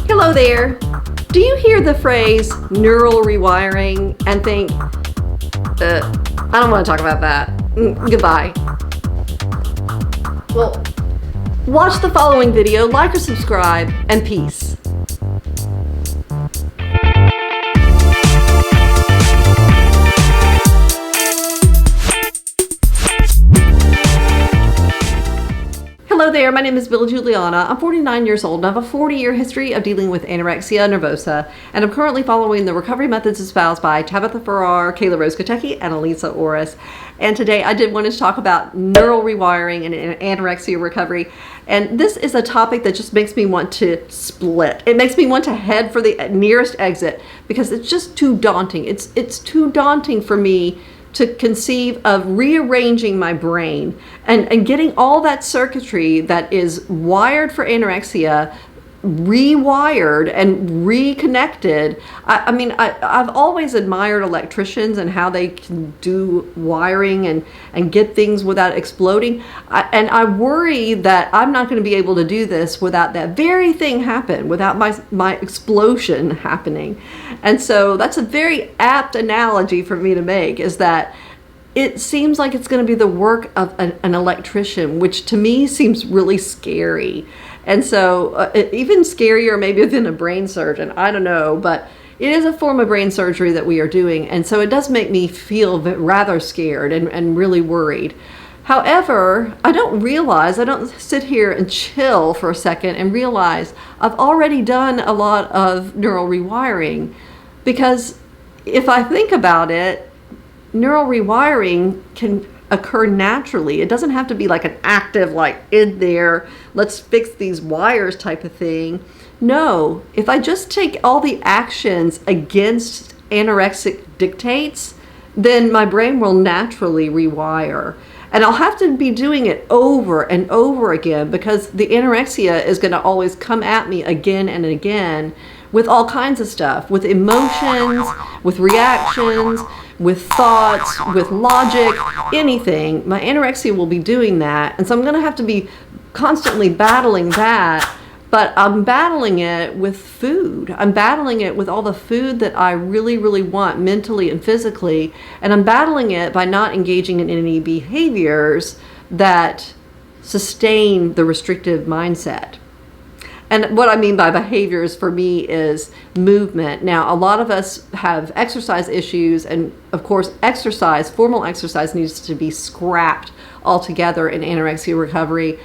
Hello there. Do you hear the phrase neural rewiring and think, I don't want to talk about that. Goodbye. Well, watch the following video, like or subscribe, and peace. Hello there, my name is Bill Juliana. I'm 49 years old and I have a 40-year history of dealing with anorexia nervosa, and I'm currently following the recovery methods espoused by Tabitha Farrar, Kayla Rose Kotecki, and Elisa Orris. And today I did want to talk about neural rewiring and anorexia recovery. And this is a topic that just makes me want to split. It makes me want to head for the nearest exit because it's just too daunting. It's too daunting for me to conceive of rearranging my brain and getting all that circuitry that is wired for anorexia rewired and reconnected. I've always admired electricians and how they can do wiring and get things without exploding. And I worry that I'm not going to be able to do this without that very thing happen, without my explosion happening. And so that's a very apt analogy for me to make, is that it seems like it's going to be the work of an electrician, which to me seems really scary. And so even scarier maybe than a brain surgeon, I don't know, but it is a form of brain surgery that we are doing. And so it does make me feel rather scared and really worried. However, I don't sit here and chill for a second and realize I've already done a lot of neural rewiring, because if I think about it, neural rewiring can occur naturally. It doesn't have to be like an active, like in there, let's fix these wires type of thing. No, if I just take all the actions against anorexic dictates, then my brain will naturally rewire. And I'll have to be doing it over and over again, because the anorexia is going to always come at me again and again with all kinds of stuff, with emotions, with reactions, with thoughts, with logic, anything. My anorexia will be doing that. And so I'm going to have to be constantly battling that. But I'm battling it with food. I'm battling it with all the food that I really, really want mentally and physically. And I'm battling it by not engaging in any behaviors that sustain the restrictive mindset. And what I mean by behaviors for me is movement. Now, a lot of us have exercise issues, and of course, formal exercise needs to be scrapped altogether in anorexia recovery.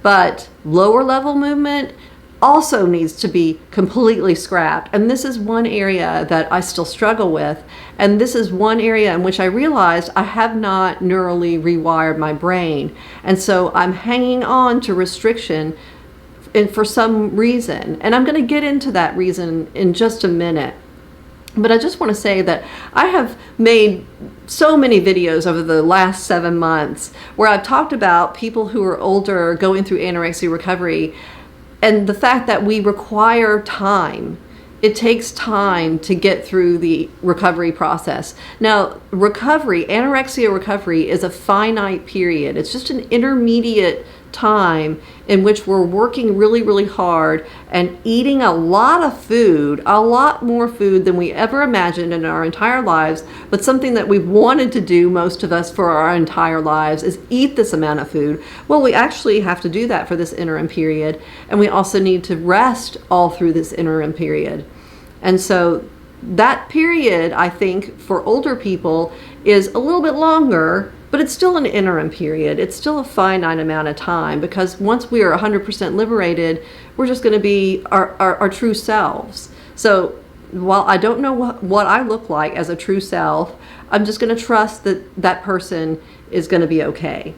But lower level movement also needs to be completely scrapped. And this is one area that I still struggle with. And this is one area in which I realized I have not neurally rewired my brain. And so I'm hanging on to restriction and for some reason, and I'm going to get into that reason in just a minute. But I just want to say that I have made so many videos over the last 7 months where I've talked about people who are older going through anorexia recovery, and the fact that we require time. It takes time to get through the recovery process. Now, anorexia recovery is a finite period. It's just an intermediate time in which we're working really, really hard and eating a lot of food, a lot more food than we ever imagined in our entire lives. But something that we've wanted to do, most of us, for our entire lives is eat this amount of food. Well, we actually have to do that for this interim period. And we also need to rest all through this interim period. And so that period, I think, for older people is a little bit longer, but it's still an interim period. It's still a finite amount of time, because once we are 100% liberated, we're just going to be our true selves. So while I don't know what I look like as a true self, I'm just going to trust that that person is going to be okay.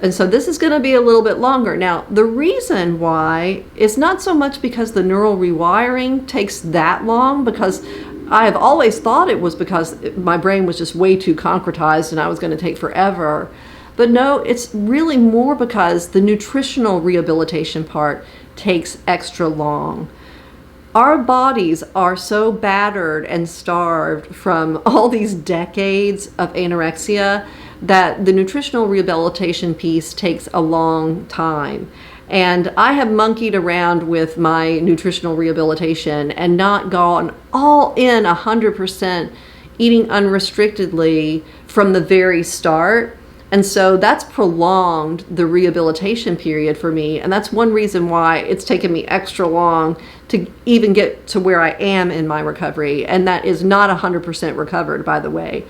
And so this is going to be a little bit longer. Now, the reason why is not so much because the neural rewiring takes that long, because I have always thought it was because my brain was just way too concretized and I was going to take forever. But no, it's really more because the nutritional rehabilitation part takes extra long. Our bodies are so battered and starved from all these decades of anorexia that the nutritional rehabilitation piece takes a long time. And I have monkeyed around with my nutritional rehabilitation and not gone all in 100% eating unrestrictedly from the very start. And so that's prolonged the rehabilitation period for me. And that's one reason why it's taken me extra long to even get to where I am in my recovery. And that is not 100% recovered, by the way.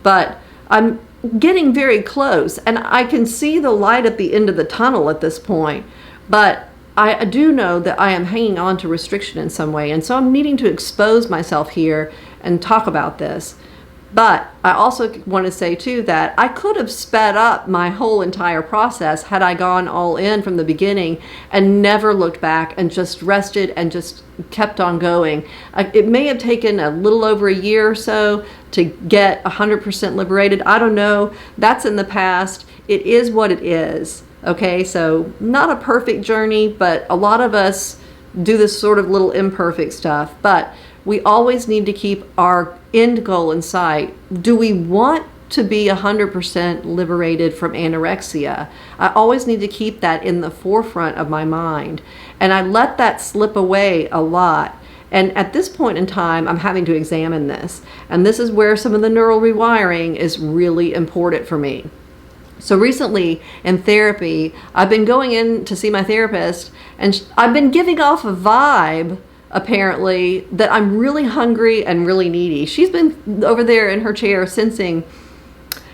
But I'm getting very close, and I can see the light at the end of the tunnel at this point. But I do know that I am hanging on to restriction in some way. And so I'm needing to expose myself here and talk about this. But I also want to say too that I could have sped up my whole entire process had I gone all in from the beginning and never looked back and just rested and just kept on going. It may have taken a little over a year or so to get 100% liberated. I don't know. That's in the past. It is what it is. Okay, so not a perfect journey, but a lot of us do this sort of little imperfect stuff. But we always need to keep our end goal in sight. Do we want to be 100% liberated from anorexia? I always need to keep that in the forefront of my mind. And I let that slip away a lot. And at this point in time, I'm having to examine this. And this is where some of the neural rewiring is really important for me. So recently in therapy, I've been going in to see my therapist, and I've been giving off a vibe, apparently, that I'm really hungry and really needy. She's been over there in her chair sensing,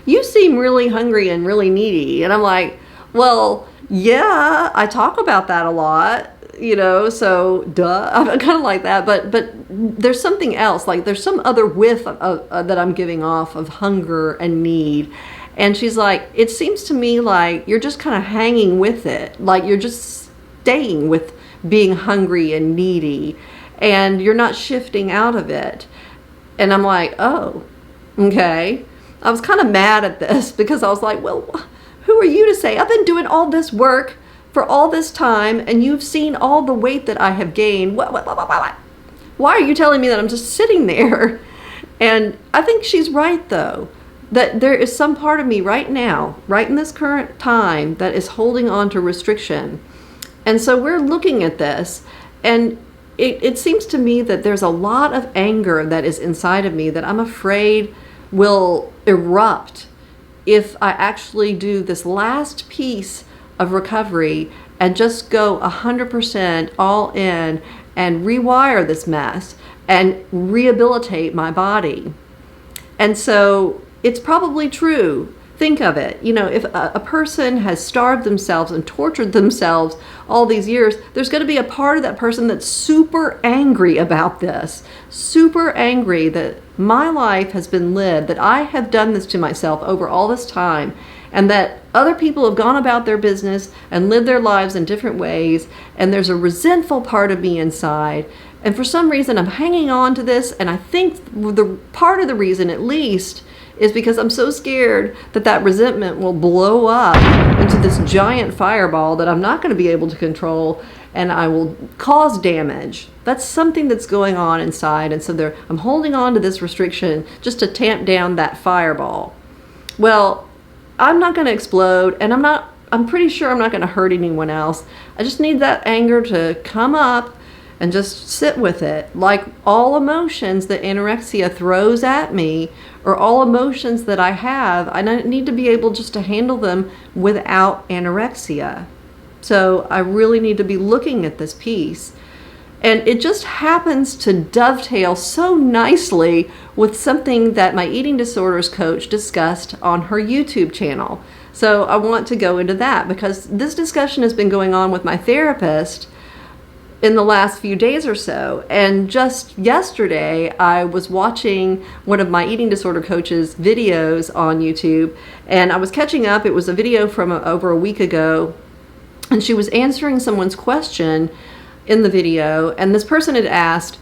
you seem really hungry and really needy. And I'm like, well, yeah, I talk about that a lot, so duh. I'm kind of like that, but there's something else, like there's some other whiff that I'm giving off of hunger and need. And she's like, it seems to me like you're just kind of hanging with it. Like you're just staying with being hungry and needy, and you're not shifting out of it. And I'm like, oh, okay. I was kind of mad at this because I was like, well, who are you to say? I've been doing all this work for all this time, and you've seen all the weight that I have gained. What? Why are you telling me that I'm just sitting there? And I think she's right, though. That there is some part of me right now, right in this current time, that is holding on to restriction. And so we're looking at this, and it seems to me that there's a lot of anger that is inside of me that I'm afraid will erupt if I actually do this last piece of recovery and just go 100% all in and rewire this mess and rehabilitate my body. And so it's probably true. Think of it. If a person has starved themselves and tortured themselves all these years, there's going to be a part of that person that's super angry about this. Super angry that my life has been lived, that I have done this to myself over all this time, and that other people have gone about their business and lived their lives in different ways, and there's a resentful part of me inside. And for some reason, I'm hanging on to this, and I think the part of the reason, at least, is because I'm so scared that resentment will blow up into this giant fireball that I'm not going to be able to control, and I will cause damage. That's something that's going on inside, and so I'm holding on to this restriction just to tamp down that fireball. Well, I'm not going to explode, and I'm pretty sure I'm not going to hurt anyone else. I just need that anger to come up and just sit with it. Like all emotions that anorexia throws at me, or all emotions that I have, I need to be able just to handle them without anorexia. So I really need to be looking at this piece. And it just happens to dovetail so nicely with something that my eating disorders coach discussed on her YouTube channel. So I want to go into that because this discussion has been going on with my therapist in the last few days or so. And just yesterday, I was watching one of my eating disorder coach's videos on YouTube, and I was catching up. It was a video from over a week ago, and she was answering someone's question in the video, and this person had asked,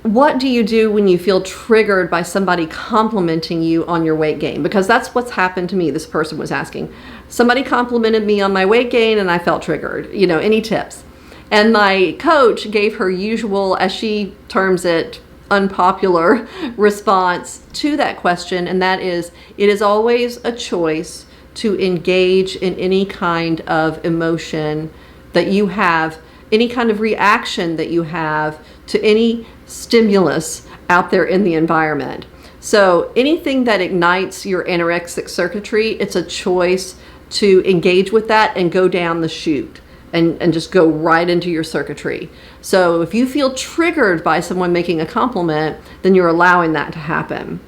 what do you do when you feel triggered by somebody complimenting you on your weight gain? Because that's what's happened to me, this person was asking. Somebody complimented me on my weight gain, and I felt triggered. Any tips? And my coach gave her usual, as she terms it, unpopular response to that question, and that is, it is always a choice to engage in any kind of emotion that you have, any kind of reaction that you have to any stimulus out there in the environment. So anything that ignites your anorexic circuitry, it's a choice to engage with that and go down the chute and just go right into your circuitry. So if you feel triggered by someone making a compliment, then you're allowing that to happen.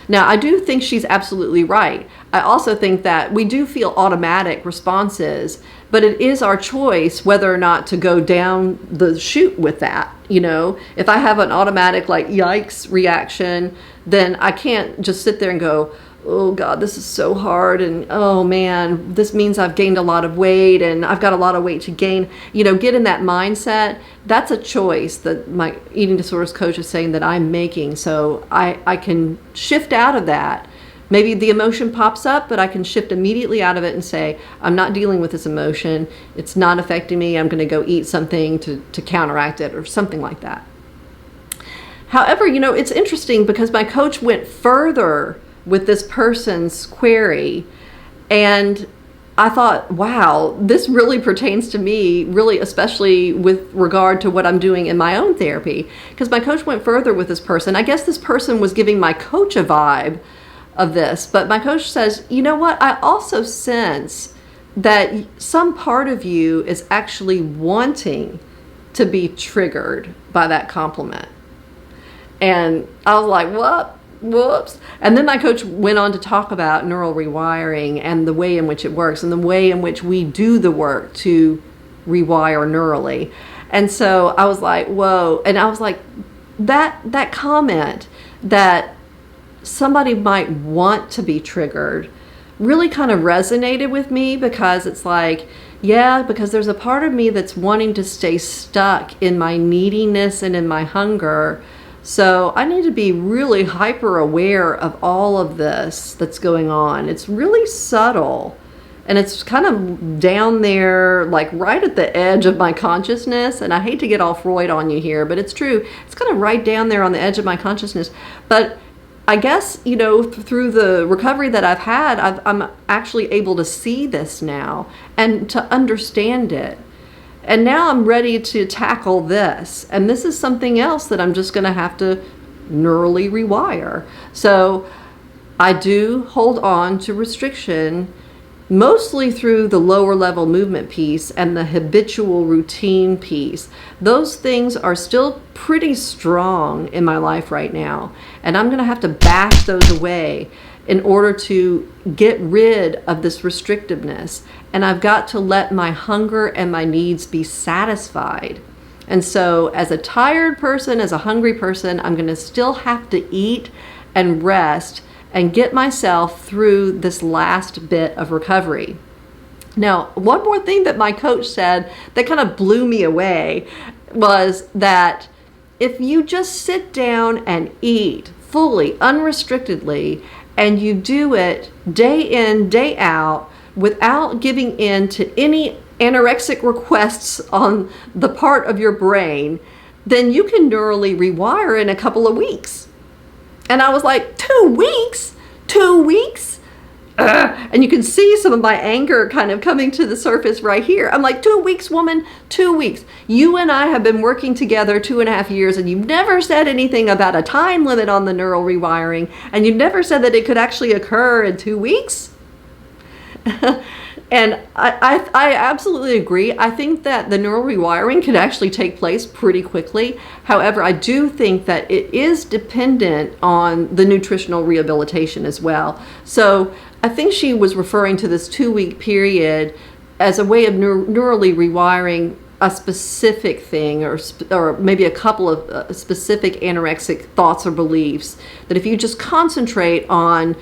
Now, I do think she's absolutely right. I also think that we do feel automatic responses, but it is our choice whether or not to go down the chute with that. You know, if I have an automatic like yikes reaction, then I can't just sit there and go, oh God, this is so hard, and oh man, this means I've gained a lot of weight and I've got a lot of weight to gain. You know, get in that mindset. That's a choice that my eating disorders coach is saying that I'm making. So I can shift out of that. Maybe the emotion pops up, but I can shift immediately out of it and say, I'm not dealing with this emotion. It's not affecting me. I'm going to go eat something to counteract it or something like that. However, you know, it's interesting because my coach went further with this person's query, and I thought, wow, this really pertains to me, really, especially with regard to what I'm doing in my own therapy, because my coach went further with this person. I guess this person was giving my coach a vibe of this, but my coach says, you know what, I also sense that some part of you is actually wanting to be triggered by that compliment. And I was like, what? Whoops. And then my coach went on to talk about neural rewiring and the way in which it works and the way in which we do the work to rewire neurally. And so I was like, whoa. And I was like, that comment that somebody might want to be triggered really kind of resonated with me, because it's like, yeah, because there's a part of me that's wanting to stay stuck in my neediness and in my hunger. So I need to be really hyper aware of all of this that's going on. It's really subtle, and it's kind of down there, like right at the edge of my consciousness. And I hate to get all Freud on you here, but it's true. It's kind of right down there on the edge of my consciousness. But I guess, you know, through the recovery that I've had, I'm actually able to see this now and to understand it. And now I'm ready to tackle this. And this is something else that I'm just going to have to neurally rewire. So I do hold on to restriction, mostly through the lower level movement piece and the habitual routine piece. Those things are still pretty strong in my life right now. And I'm going to have to bash those away in order to get rid of this restrictiveness. And I've got to let my hunger and my needs be satisfied. And so as a tired person, as a hungry person, I'm going to still have to eat and rest and get myself through this last bit of recovery. Now, one more thing that my coach said that kind of blew me away was that if you just sit down and eat fully, unrestrictedly, and you do it day in, day out, without giving in to any anorexic requests on the part of your brain, then you can neurally rewire in a couple of weeks. And I was like, 2 weeks? 2 weeks? And you can see some of my anger kind of coming to the surface right here. I'm like, 2 weeks, woman, 2 weeks. You and I have been working together 2.5 years, and you've never said anything about a time limit on the neural rewiring, and you've never said that it could actually occur in 2 weeks. And I absolutely agree. I think that the neural rewiring can actually take place pretty quickly. However, I do think that it is dependent on the nutritional rehabilitation as well. So I think she was referring to this 2-week period as a way of neurally rewiring a specific thing, or maybe a couple of specific anorexic thoughts or beliefs, that if you just concentrate on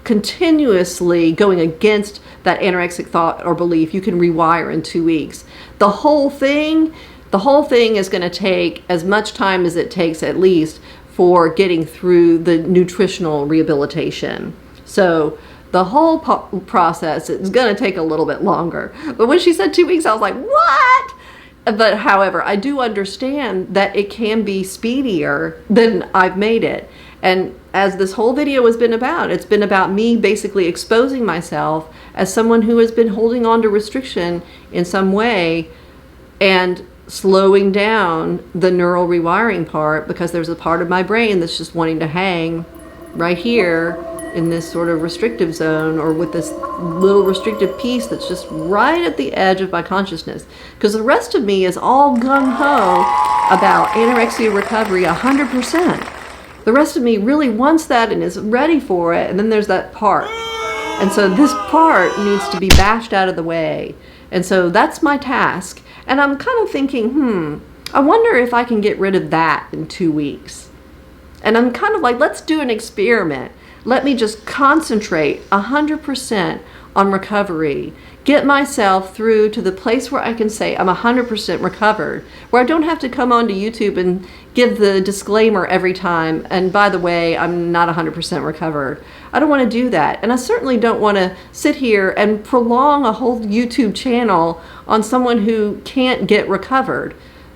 continuously going against that anorexic thought or belief, you can rewire in 2 weeks. The whole thing is going to take as much time as it takes, at least, for getting through the nutritional rehabilitation. So the whole process is going to take a little bit longer. But when she said 2 weeks, I was like, what? But however, I do understand that it can be speedier than I've made it. And as this whole video has been about. It's been about me basically exposing myself as someone who has been holding on to restriction in some way and slowing down the neural rewiring part, because there's a part of my brain that's just wanting to hang right here in this sort of restrictive zone, or with this little restrictive piece that's just right at the edge of my consciousness. Because the rest of me is all gung-ho about anorexia recovery 100%. The rest of me really wants that and is ready for it, and then there's that part. And so this part needs to be bashed out of the way. And so that's my task. And I'm kind of thinking, I wonder if I can get rid of that in 2 weeks. And I'm kind of like, let's do an experiment. Let me just concentrate 100% on recovery. Get myself through to the place where I can say I'm 100% recovered, where I don't have to come onto YouTube and give the disclaimer every time, and by the way, I'm not 100% recovered. I don't want to do that. And I certainly don't want to sit here and prolong a whole YouTube channel on someone who can't get recovered.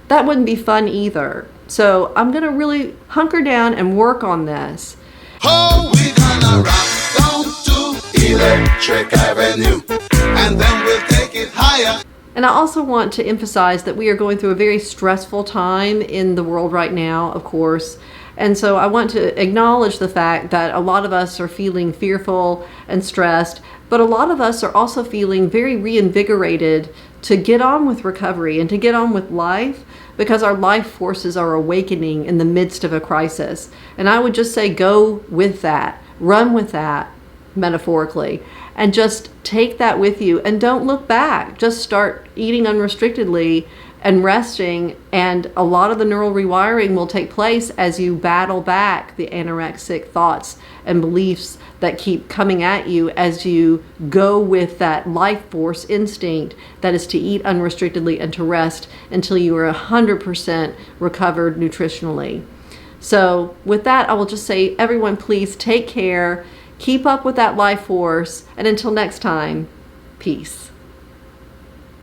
That wouldn't be fun either. So I'm going to really hunker down and work on this. Oh, we're gonna rock down to Electric Avenue, and then we'll take it higher. And I also want to emphasize that we are going through a very stressful time in the world right now, of course. And so I want to acknowledge the fact that a lot of us are feeling fearful and stressed, but a lot of us are also feeling very reinvigorated to get on with recovery and to get on with life, because our life forces are awakening in the midst of a crisis. And I would just say, go with that, run with that, metaphorically, and just take that with you and don't look back. Just start eating unrestrictedly and resting, and a lot of the neural rewiring will take place as you battle back the anorexic thoughts and beliefs that keep coming at you as you go with that life force instinct that is to eat unrestrictedly and to rest until you are 100% recovered nutritionally. So with that, I will just say, everyone, please take care, keep up with that life force, and until next time, peace.